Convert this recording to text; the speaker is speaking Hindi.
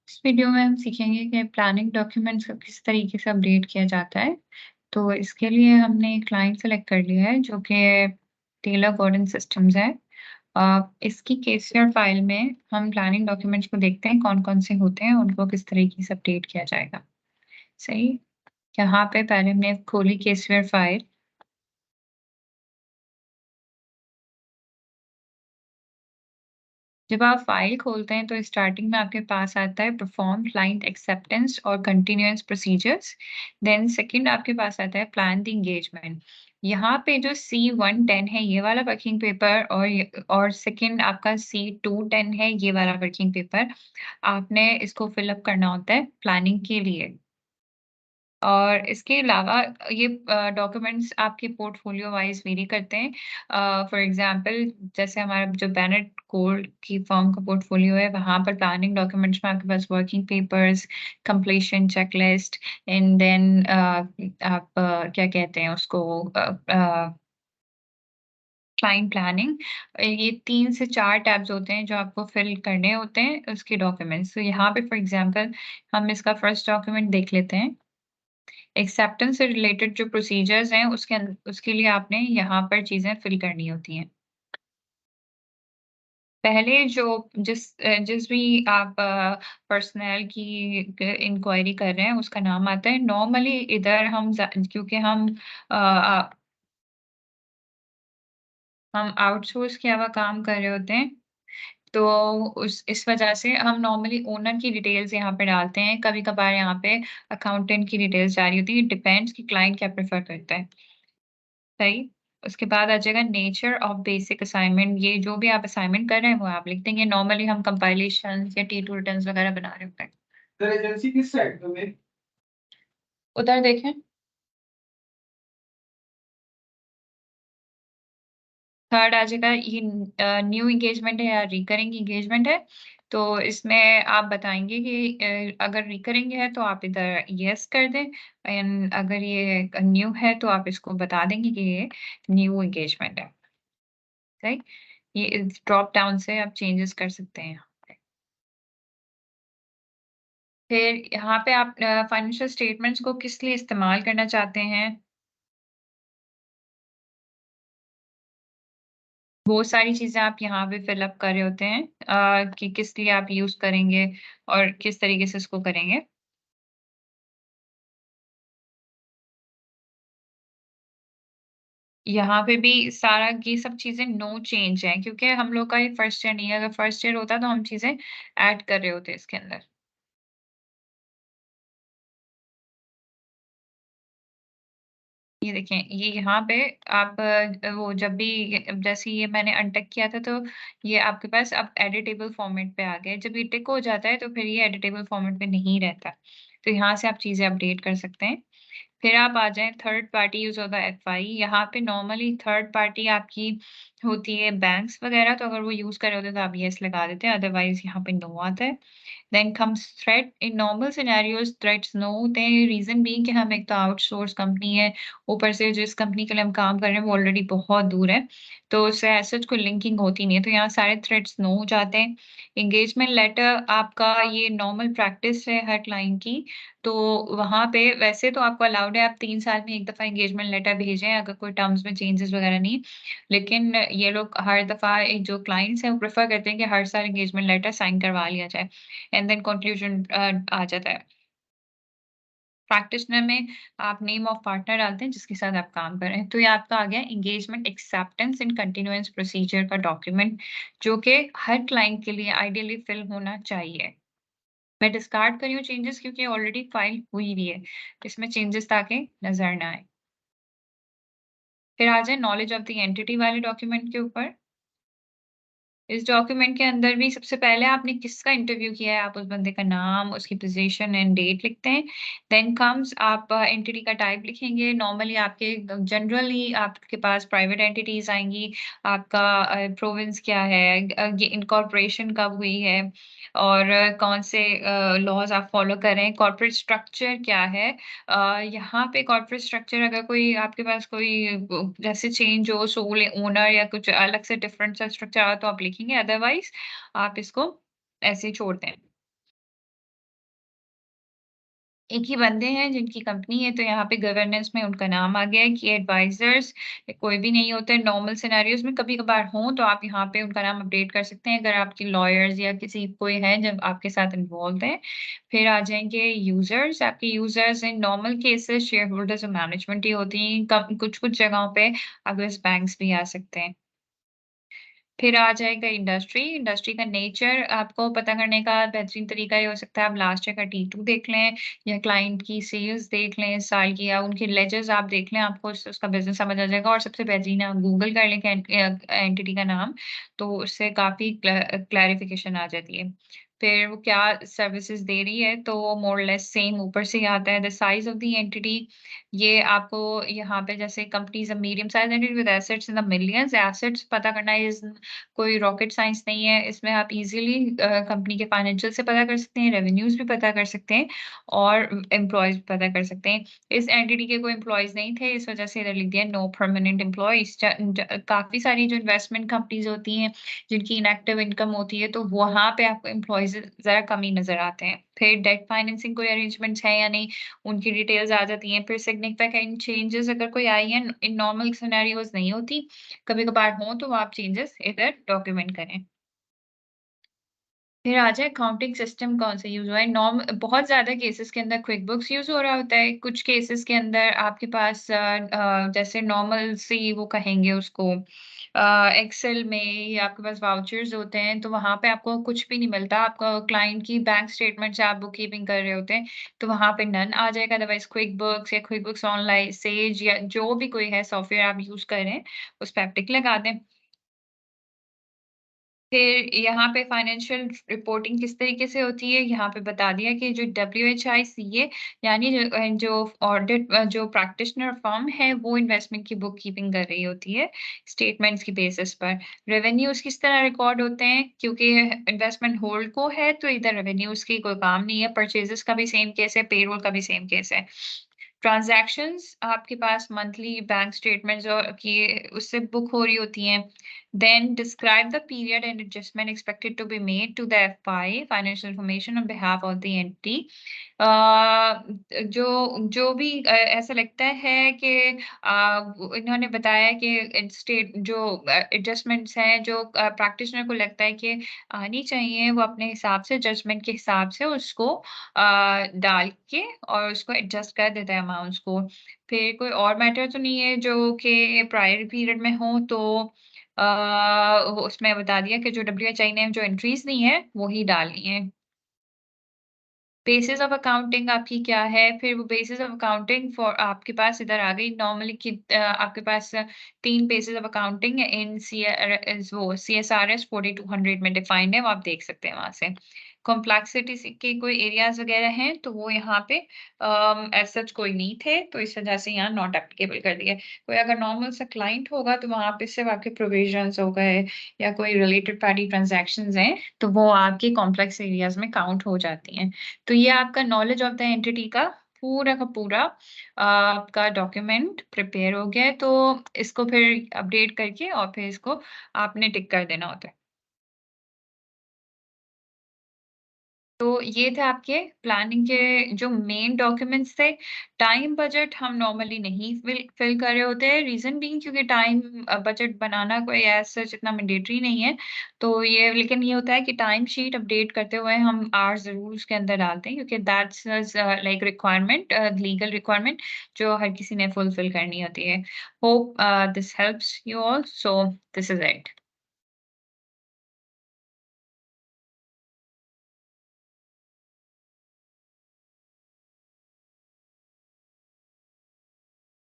इस वीडियो में हम सीखेंगे कि प्लानिंग डॉक्यूमेंट्स को किस तरीके से अपडेट किया जाता है। तो इसके लिए हमने एक क्लाइंट सेलेक्ट कर लिया है जो कि टेलर गॉर्डन सिस्टम्स है। इसकी केसीआर फाइल में हम प्लानिंग डॉक्यूमेंट्स को देखते हैं कौन-कौन से होते हैं, उनको किस तरीके से अपडेट किया जाएगा। सही? यहाँ पे पहले हमने खोली केसीआर फाइल। जब आप फाइल खोलते हैं तो स्टार्टिंग में आपके पास आता है परफॉर्म क्लाइंट एक्सेप्टेंस और कंटिन्यूअस प्रोसीजर्स। देन सेकंड आपके पास आता है प्लान द एंगेजमेंट। यहाँ पे जो C110 है ये वाला वर्किंग पेपर और सेकंड आपका C210 है ये वाला वर्किंग पेपर। आपने इसको फिल अप करना होता है प्लानिंग के लिए। और इसके अलावा ये डॉक्यूमेंट्स आपके पोर्टफोलियो वाइज़ वेरी करते हैं। फॉर एग्ज़ाम्पल जैसे हमारा जो बेनेट गोल्ड की फर्म का पोर्टफोलियो है, वहाँ पर प्लानिंग डॉक्यूमेंट्स में आपके पास working papers, completion checklist and then आप क्या कहते हैं उसको क्लाइंट प्लानिंग। ये 3 से 4 टैब्स होते हैं जो आपको फिल करने होते हैं उसके डॉक्यूमेंट्स। तो यहाँ पे फॉर एग्ज़ाम्पल हम इसका फर्स्ट डॉक्यूमेंट देख लेते हैं। एक्सेप्टेंस से रिलेटेड जो प्रोसीजर्स हैं उसके लिए आपने यहाँ पर चीज़ें फिल करनी होती हैं। पहले जिस भी आप पर्सनल की इंक्वायरी कर रहे हैं उसका नाम आता है। नॉर्मली इधर क्योंकि हम आउटसोर्स किया हुआ काम कर रहे होते हैं, तो उस इस वजह से हम नॉर्मली ओनर की डिटेल्स यहाँ पे डालते हैं। कभी-कभार यहाँ पे अकाउंटेंट की डिटेल्स डाली होती है। डिपेंड्स कि क्लाइंट क्या प्रेफ़र करता है। सही। उसके बाद आ जाएगा नेचर ऑफ बेसिक असाइनमेंट। ये जो भी आप असाइनमेंट कर रहे हैं वो आप लिख देंगे। नॉर्मली हम कंपाइलेशंस या T2 रिटर्न्स वगैरह बना रहे होते हैं। सर एजेंसी किस साइड पे है? उधर देखें। थर्ड आ जाएगा ये न्यू एंगेजमेंट है या रिकरिंग एंगेजमेंट है। तो इसमें आप बताएँगे कि अगर रिकरिंग है तो आप इधर येस कर दें एंड अगर ये न्यू है तो आप इसको बता देंगे कि ये न्यू एंगेजमेंट है। राइट? ये इस ड्रॉप डाउन से आप चेंजेस कर सकते हैं यहाँ पे। फिर यहाँ पे आप फाइनेंशियल स्टेटमेंट्स को किस लिए इस्तेमाल करना चाहते हैं, वो सारी चीज़ें आप यहाँ पे फिल अप कर रहे होते हैं कि किस लिए आप यूज़ करेंगे और किस तरीके से इसको करेंगे। यहाँ पे भी सारा ये सब चीज़ें नो चेंज हैं क्योंकि हम लोग का ये फर्स्ट ईयर नहीं है। अगर फर्स्ट ईयर होता तो हम चीज़ें ऐड कर रहे होते इसके अंदर। ये देखें, ये यहाँ पे आप वो जब भी जैसे ये मैंने अनटिक किया था तो ये आपके पास अब एडिटेबल फॉर्मेट पे आ गया है। जब ये टिक हो जाता है तो फिर ये एडिटेबल फॉर्मेट पे नहीं रहता। तो यहाँ से आप चीज़ें अपडेट कर सकते हैं। फिर आप आ जाएँ थर्ड पार्टी यूज़ होगा एफआई। यहाँ पे नॉर्मली थर्ड पार्टी आपकी होती है बैंक्स वगैरह, तो अगर वो यूज़ कर रहे होते हैं तो आप येस लगा देते हैं, अदरवाइज़ यहाँ पे नो आता है। Then comes threat. In normal scenarios threats no होते हैं, रीज़न बीइंग कि हम एक तो आउटसोर्स कंपनी है, ऊपर से जिस कंपनी के लिए हम काम कर रहे हैं वो ऑलरेडी बहुत दूर है, तो उससे एज़ सच कोई लिंकिंग होती नहीं है, तो यहाँ सारे थ्रेट्स नो हो जाते हैं। एंगेजमेंट लेटर आपका ये नॉर्मल प्रैक्टिस है हर क्लाइंट की, तो वहाँ पे वैसे तो आपको अलाउड है आप 3 साल में 1 दफ़ा एंगेजमेंट लेटर भेजें अगर कोई टर्म्स में चेंजेस वगैरह नहीं। लेकिन ये लोग हर दफ़ा जो क्लाइंट्स हैं वो प्रेफ़र करते हैं कि हर साल एंगेजमेंट लेटर साइन करवा लिया जाए एंड देन कंक्लूजन आ जाता है। प्रैक्टिशनर में आप नेम ऑफ पार्टनर डालते हैं जिसके साथ आप काम कर रहे हैं। तो ये आपका आ गया engagement acceptance and continuous procedure का डॉक्यूमेंट जो कि हर क्लाइंट के लिए आइडियली फिल होना चाहिए। मैं डिस्कार्ड कर रही हूँ चेंजेस क्योंकि ऑलरेडी फाइल हुई हुई है। इसमें चेंजेस ताकि नज़र ना आए। फिर आ जाए नॉलेज ऑफ द एंटिटी वाले डॉक्यूमेंट के ऊपर। इस डॉक्यूमेंट के अंदर भी सबसे पहले आपने किसका इंटरव्यू किया है, आप उस बंदे का नाम, उसकी पोज़ीशन एंड डेट लिखते हैं। देन कम्स आप एंटिटी का टाइप लिखेंगे। नॉर्मली आपके जनरली आपके पास प्राइवेट एंटिटीज़ आएँगी। आपका प्रोविंस क्या है, ये इनकॉर्पोरेशन कब हुई है और कौन से लॉज़ आप फ़ॉलो कर रहे हैं, कॉर्पोरेट स्ट्रक्चर क्या है। यहाँ पे कॉर्पोरेट स्ट्रक्चर अगर कोई आपके पास कोई जैसे चेंज हो सोल ओनर या कुछ अलग से डिफरेंट सा स्ट्रक्चर आया तो आप लिखेंगे, अदरवाइज़ आप इसको ऐसे ही छोड़ दें। एक ही बंदे हैं जिनकी कंपनी है, तो यहाँ पे गवर्नेंस में उनका नाम आ गया है कि एडवाइज़र्स कोई भी नहीं होते। नॉर्मल सिनेरियोज़ में कभी-कभार हों, तो आप यहाँ पे उनका नाम अपडेट कर सकते हैं, अगर आपके लॉयर्स या किसी कोई है जब आपके साथ इन्वॉल्व्ड है। फिर आ जाएँगे यूज़र्स, आपके users in normal cases share holders और मैनेजमेंट ही होती हैं। कब कुछ-कुछ जगहों पे अदर्स बैंक्स भी आ सकते हैं। फिर आ जाएगा इंडस्ट्री, इंडस्ट्री का नेचर आपको पता करने का बेहतरीन तरीका ये हो सकता है आप लास्ट ईयर का T2 देख लें या क्लाइंट की सेल्स देख लें इस साल की या उनके लेजर्स आप देख लें, आपको उसका बिज़नेस समझ आ जाएगा और सबसे बेहतरीन आप गूगल कर लें एंटिटी का नाम, तो उससे काफ़ी क्लैरिफ़िकेशन आ जाती है। फिर वो क्या सर्विसेज़ दे रही है, तो मोर और लेस सेम ऊपर से ही आता है। The size of the entity ये आपको यहाँ पे जैसे companies a medium size entity with assets in the millions, assets पता करना इज़ कोई रॉकेट साइंस नहीं है। इसमें आप इज़िली कंपनी के फाइनेंशियल से पता कर सकते हैं, रेवेन्यूज़ भी पता कर सकते हैं और एम्प्लॉइज़ भी पता कर सकते हैं। इस एंटिटी के कोई एम्प्लॉइज़ नहीं थे, इस वजह से इधर लिख दिया नो परमानेंट एम्प्लॉइज़। काफ़ी सारी जो इन्वेस्टमेंट कंपनीज़ होती हैं, जिनकी इनएक्टिव इनकम होती है, तो वहाँ पे आपको एम्प्लॉइज़ ज़रा कम ही नज़र आते हैं। फिर डेट फाइनेंसिंग कोई अरेंजमेंट्स है या नहीं, उनकी डिटेल्स आ जाती हैं। फिर सिग्निफिकेंट चेंजेज़ अगर कोई आई हैं, इन नॉर्मल सिनेरियोज़ नहीं होती, कभी-कभार हों तो आप चेंजेस इधर डॉक्यूमेंट करें। फिर आ जाए अकाउंटिंग सिस्टम कौन सा यूज़ हुआ है। बहुत ज़्यादा केसेज़ के अंदर क्विकबुक्स यूज़ हो रहा होता है। कुछ केसेज़ के अंदर आपके पास जैसे नॉर्मल सी वो कहेंगे उसको एक्सेल में या आपके पास वाउचर्स होते हैं, तो वहाँ पे आपको कुछ भी नहीं मिलता। आपका क्लाइंट की बैंक स्टेटमेंट से आप बुक कीपिंग कर रहे होते हैं, तो वहाँ पे नन आ जाएगा। अदरवाइज़ क्विकबुक्स या क्विकबुक्स ऑनलाइन, सेज या जो भी कोई है सॉफ्टवेयर आप यूज़ कर रहे हैं, उस पे आप टिक लगा दें। फिर यहाँ पे फाइनेंशियल रिपोर्टिंग किस तरीके से होती है, यहाँ पे बता दिया कि जो WHICA यानी जो ऑडिट जो प्रैक्टिशनर फर्म है, वो इन्वेस्टमेंट की बुक कीपिंग कर रही होती है, स्टेटमेंट्स की बेसिस पर। रेवेन्यूज़ किस तरह रिकॉर्ड होते हैं, क्योंकि इन्वेस्टमेंट होल्ड को है, तो इधर रेवेन्यूज़ की कोई काम नहीं है, परचेज़ेज़ का भी सेम केस है, पेरोल का भी सेम केस है। ट्रांज़ैक्शंस आपके पास मंथली बैंक स्टेटमेंट्स और की उससे बुक हो रही होती हैं। Then describe the period and adjustment expected to be made to the FI, financial information on behalf of the entity. जो भी ऐसा लगता है कि इन्होंने बताया कि स्टेट जो एडजस्टमेंट्स हैं, जो प्रैक्टिशनर को लगता है कि आनी चाहिए, वो अपने हिसाब से जजमेंट के हिसाब से उसको डाल के और उसको एडजस्ट कर देता है अमाउंट्स को। फिर कोई और मैटर तो नहीं है जो कि प्रायर पीरियड में हो, तो अ, उसमें बता दिया कि जो WHI ने जो एंट्रीज़ दी हैं, वो ही डालनी है। बेसिस ऑफ अकाउंटिंग आपकी क्या है? फिर वो बेसिस ऑफ अकाउंटिंग फॉर आपके पास इधर आ गई नॉर्मली आपके पास 3 basis of accounting in CSRS 4200 में डिफाइंड है, वो आप देख सकते हैं वहाँ से। कॉम्प्लेक्सिटी के कोई एरियाज़ वगैरह हैं, तो वो यहाँ पे एज़ सच कोई नहीं थे, तो इस वजह से यहाँ नॉट एप्लीकेबल कर दिया। कोई अगर नॉर्मल सा क्लाइंट होगा, तो वहाँ पे सिर्फ़ आपके प्रोविज़न्स हो गए या कोई रिलेटेड पार्टी ट्रांज़ैक्शंस हैं, तो वो आपके कॉम्प्लेक्स एरियाज़ में काउंट हो जाती हैं। तो ये आपका नॉलेज ऑफ द एंटिटी का पूरा का पूरा आपका डॉक्यूमेंट प्रिपेयर हो गया है, तो इसको फिर अपडेट करके और फिर इसको आपने टिक कर देना होता है। तो ये थे आपके प्लानिंग के जो मेन डॉक्यूमेंट्स थे। टाइम बजट हम नॉर्मली नहीं फिल कर रहे होते हैं, रीज़न बीइंग क्योंकि टाइम बजट बनाना कोई एज़ सच इतना मैंडेटरी नहीं है। तो ये लेकिन ये होता है कि टाइम शीट अपडेट करते हुए हम आवर्स ज़रूर उसके अंदर डालते हैं क्योंकि that's like requirement legal requirement जो हर किसी ने फुलफिल करनी होती है। Hope this helps you all, so this is it.